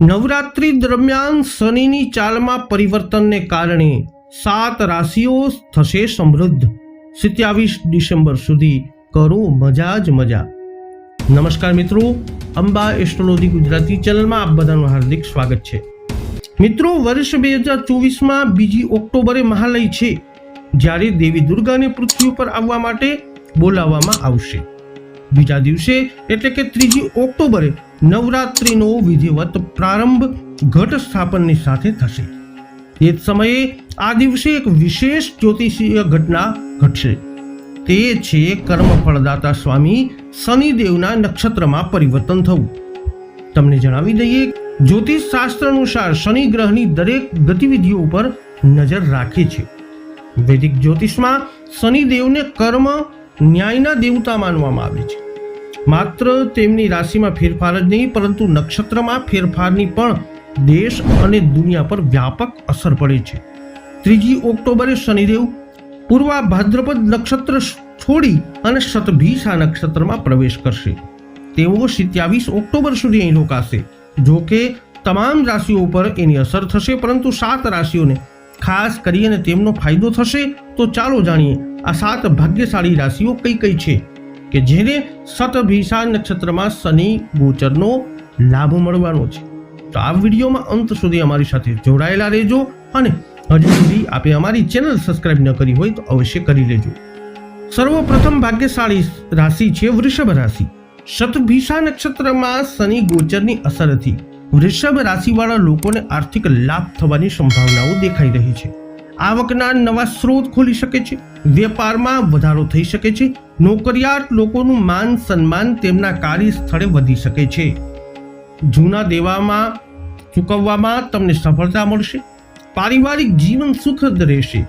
નવરાત્રી દરમિયાન શનિની ચાલમાં પરિવર્તનને કારણે 7 રાશિઓ થશે સમૃદ્ધ। 27 ડિસેમ્બર સુધી કરો મજા જ મજા। નમસ્કાર મિત્રો, અંબા એસ્ટ્રોલોજી ગુજરાતી ચેનલમાં આપ બધાનું હાર્દિક સ્વાગત છે। મિત્રો, વર્ષ 2024માં 2 ઓક્ટોબરે મહાલય છે, જ્યારે દેવી દુર્ગાને પૃથ્વી પર આવવા માટે બોલાવવામાં આવશે। બીજા દિવસે એટલે કે 3 ઓક્ટોબરે નવરાત્રીનો વિધિવત પ્રારંભ ઘટ સ્થાપનની સાથે થશે। એ જ સમયે આ દિવસે એક વિશેષ જ્યોતિષીય ઘટના ઘટશે, તે છે કર્મફળદાતા સ્વામી શનિદેવના નક્ષત્રમાં પરિવર્તન થવું। તમને જણાવી દઈએ, જ્યોતિષ શાસ્ત્ર અનુસાર શનિ ગ્રહની દરેક ગતિવિધિઓ પર નજર રાખે છે। વૈદિક જ્યોતિષમાં શનિદેવને કર્મ ન્યાયના દેવતા માનવામાં આવે છે। માત્ર તેમની રાશિમાં ફેરફાર જ નહીં, પરંતુ નક્ષત્રમાં ફેરફારની પણ દેશ અને દુનિયા પર વ્યાપક અસર પડે છે। 3 ઓક્ટોબરે શનિદેવ પૂર્વા ભાદ્રપદ નક્ષત્ર છોડી અને શતભિષા નક્ષત્રમાં પ્રવેશ કરશે। તેઓ 27 ઓક્ટોબર સુધી અહીં રોકાશે। જો કે તમામ રાશિઓ પર એની અસર થશે, પરંતુ 7 રાશિઓને ખાસ કરીને તેમનો ફાયદો થશે। તો ચાલો જાણીએ આ 7 ભાગ્યશાળી રાશિઓ કઈ કઈ છે કે જેને શતભિષા નક્ષત્રમાં શનિ ગોચરનો લાભ મળવાનો છે। તો આ વિડીયોમાં અંત સુધી અમારી સાથે જોડાયેલા રહેજો, અને હજુ સુધી આપે અમારી ચેનલ સબસ્ક્રાઇબ ન કરી હોય તો અવશ્ય કરી લેજો। સર્વપ્રથમ ભાગ્યશાળી રાશિ છે વૃષભ રાશિ। શતભિષા નક્ષત્રમાં શનિ ગોચરની અસરથી વૃષભ રાશિવાળા લોકોને આર્થિક લાભ થવાની સંભાવનાઓ દેખાઈ રહી છે। આવકના નવા સ્ત્રોત ખોલી શકે છે, વેપારમાં વધારો થઈ શકે છે, નોકરિયાત લોકોનું માન સન્માન તેમના કાર્યસ્થળે વધી શકે છે। જૂના દેવામાં ચૂકવવામાં તમને સફળતા મળશે। પારિવારિક જીવન સુખદ રહેશે,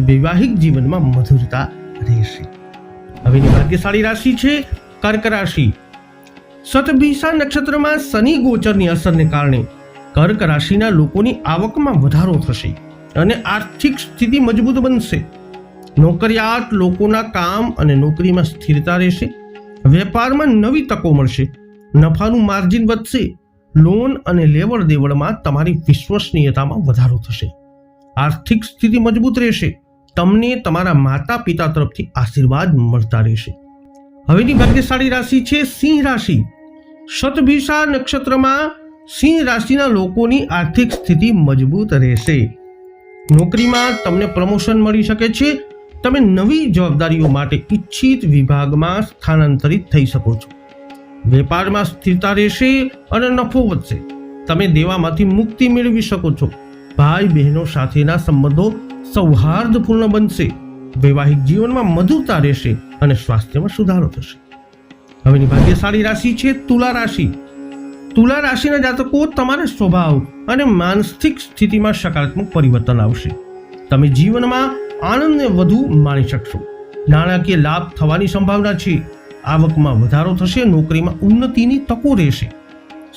વૈવાહિક જીવનમાં મધુરતા રહેશે। હવેની ભાગ્યશાળી રાશિ છે કર્ક રાશિ। શતભિષા નક્ષત્રમાં શનિ ગોચરની અસરને કારણે કર્ક રાશિના લોકોની આવકમાં વધારો થશે અને આર્થિક સ્થિતિ મજબૂત બનશે। નોકરિયાત લોકોના કામ અને નોકરીમાં સ્થિરતા રહેશે। વેપારમાં નવી તકો મળશે, નફાનું માર્જિન વધશે। લોન અને લેવડ દેવડમાં તમારી વિશ્વસનીયતામાં વધારો થશે। આર્થિક સ્થિતિ મજબૂત રહેશે। તમને તમારા માતા પિતા તરફથી આશીર્વાદ મળતા રહેશે। હવેની ભાગ્યશાળી રાશિ છે સિંહ રાશિ। શતભિષા નક્ષત્રમાં સિંહ રાશિના લોકોની આર્થિક સ્થિતિ મજબૂત રહેશે। નોકરીમાં તમને પ્રમોશન મળી શકે છે। તમે નવી જવાબદારીઓ માટે ઈચ્છિત વિભાગમાં સ્થાનાંતરિત થઈ શકો છો। વેપારમાં સ્થિરતા રહેશે અને નફો વધશે। તમે દેવામાંથી મુક્તિ મેળવી શકો છો। ભાઈ બહેનો સાથેના સંબંધો સૌહાર્દપૂર્ણ બનશે। વૈવાહિક જીવનમાં મધુરતા રહેશે અને સ્વાસ્થ્યમાં સુધારો થશે। હવેની ભાગ્યશાળી રાશિ છે તુલા રાશિ। તુલા રાશિના જાતકો, તમારા સ્વભાવ અને માનસિક સ્થિતિમાં સકારાત્મક પરિવર્તન આવશે। તમે જીવનમાં આનંદને વધુ માણી શકશો। નાણાકીય લાભ થવાની સંભાવના છે। આવકમાં વધારો થશે। નોકરીમાં ઉન્નતિની તકો રહેશે।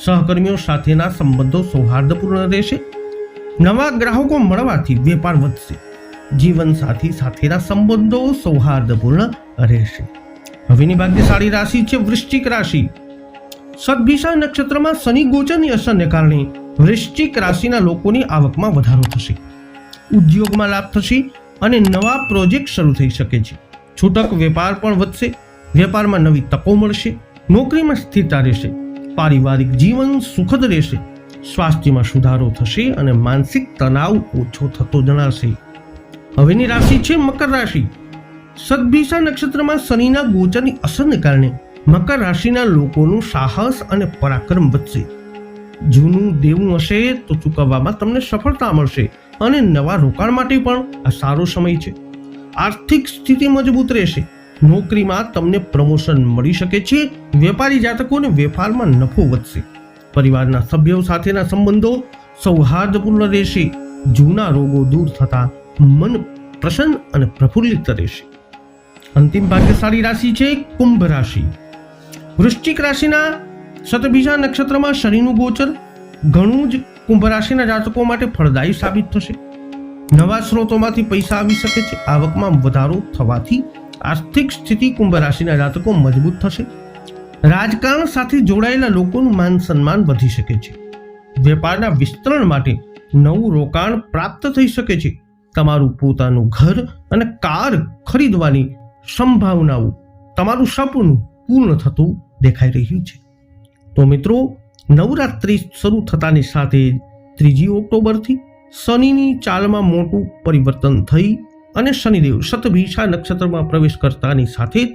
સહકર્મીઓ સાથેના સંબંધો સૌહાર્દપૂર્ણ રહેશે। નવા ગ્રાહકો મળવાથી વેપાર વધશે। જીવનસાથી સાથેના સંબંધો સૌહાર્દપૂર્ણ રહેશે। હવેની ભાગ્યશાળી રાશિ છે વૃશ્ચિક રાશિ। શતભિષા નક્ષત્રમાં શનિ ગોચરની અસરને કારણે વૃશ્ચિક રાશિના લોકોની આવકમાં વધારો થશે। ઉદ્યોગમાં લાભ થશે અને નવા પ્રોજેક્ટ શરૂ થઈ શકે છે। છૂટક વેપાર પણ વધશે। વેપારમાં નવી તકો મળશે। નોકરીમાં સ્થિરતા રહેશે। પારિવારિક જીવન સુખદ રહેશે। સ્વાસ્થ્યમાં સુધારો થશે અને માનસિક તણાવ ઓછો થતો જણાશે। હવેની રાશિ છે મકર રાશિ। શતભિષા નક્ષત્રમાં શનિના ગોચરની અસરને કારણે મકર રાશિના લોકોનું સાહસ અને પરાક્રમ વધશે। જૂનું દેવું હશે તો ચૂકવવામાં તમને સફળતા મળશે અને નવા રોકાણ માટે પણ આ સારો સમય છે। આર્થિક સ્થિતિ મજબૂત રહેશે। નોકરીમાં તમને પ્રમોશન મળી શકે છે। વેપારી જાતકોને વેપારમાં નફો વધશે। પરિવારના સભ્યો સાથેના સંબંધો સૌહાર્દપૂર્ણ રહેશે। જૂના રોગો દૂર થતા મન પ્રસન્ન અને પ્રફુલ્લિત રહેશે। અંતિમ ભાગ્યશાળી રાશિ છે કુંભ રાશિ। વૃશ્ચિક રાશિના શતભિષા નક્ષત્રમાં શનિનું ગોચર ઘણું જ કુંભ રાશિના જાતકો માટે ફળદાયી સાબિત થશે। નવા સ્ત્રોતોમાંથી પૈસા આવી શકે છે। આવકમાં વધારો થવાથી આર્થિક સ્થિતિ કુંભ રાશિના જાતકો મજબૂત થશે। રાજકારણ સાથે જોડાયેલા લોકોનું માન સન્માન વધી શકે છે। વેપારના વિસ્તરણ માટે નવું રોકાણ પ્રાપ્ત થઈ શકે છે. તમારું પોતાનું ઘર અને કાર ખરીદવાની સંભાવનાઓ, તમારું સપનું પૂર્ણ થતું દેખાઈ રહ્યું છે. તો મિત્રો, નવરાત્રિ શરૂ થતાની સાથે જ 3 ઓક્ટોબરથી શનિની ચાલમાં મોટું પરિવર્તન થઈ અને શનિદેવ શતભિષા નક્ષત્રમાં પ્રવેશ કરતાની સાથે જ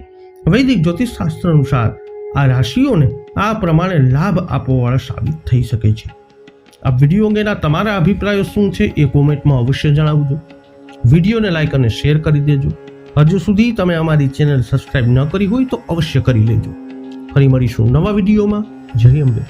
વૈદિક જ્યોતિષશાસ્ત્ર અનુસાર આ રાશિઓને આ પ્રમાણે લાભ આપવાવાળા સાબિત થઈ શકે છે. આ વિડીયો અંગેના તમારા અભિપ્રાયો શું છે એ કોમેન્ટમાં અવશ્ય જણાવજો. વિડીયોને લાઈક અને શેર કરી દેજો. હજુ સુધી તમે અમારી ચેનલ સબસ્ક્રાઇબ ન કરી હોય તો અવશ્ય કરી લેજો. ફરી મળીશું નવા વિડીયોમાં. જય અંબે.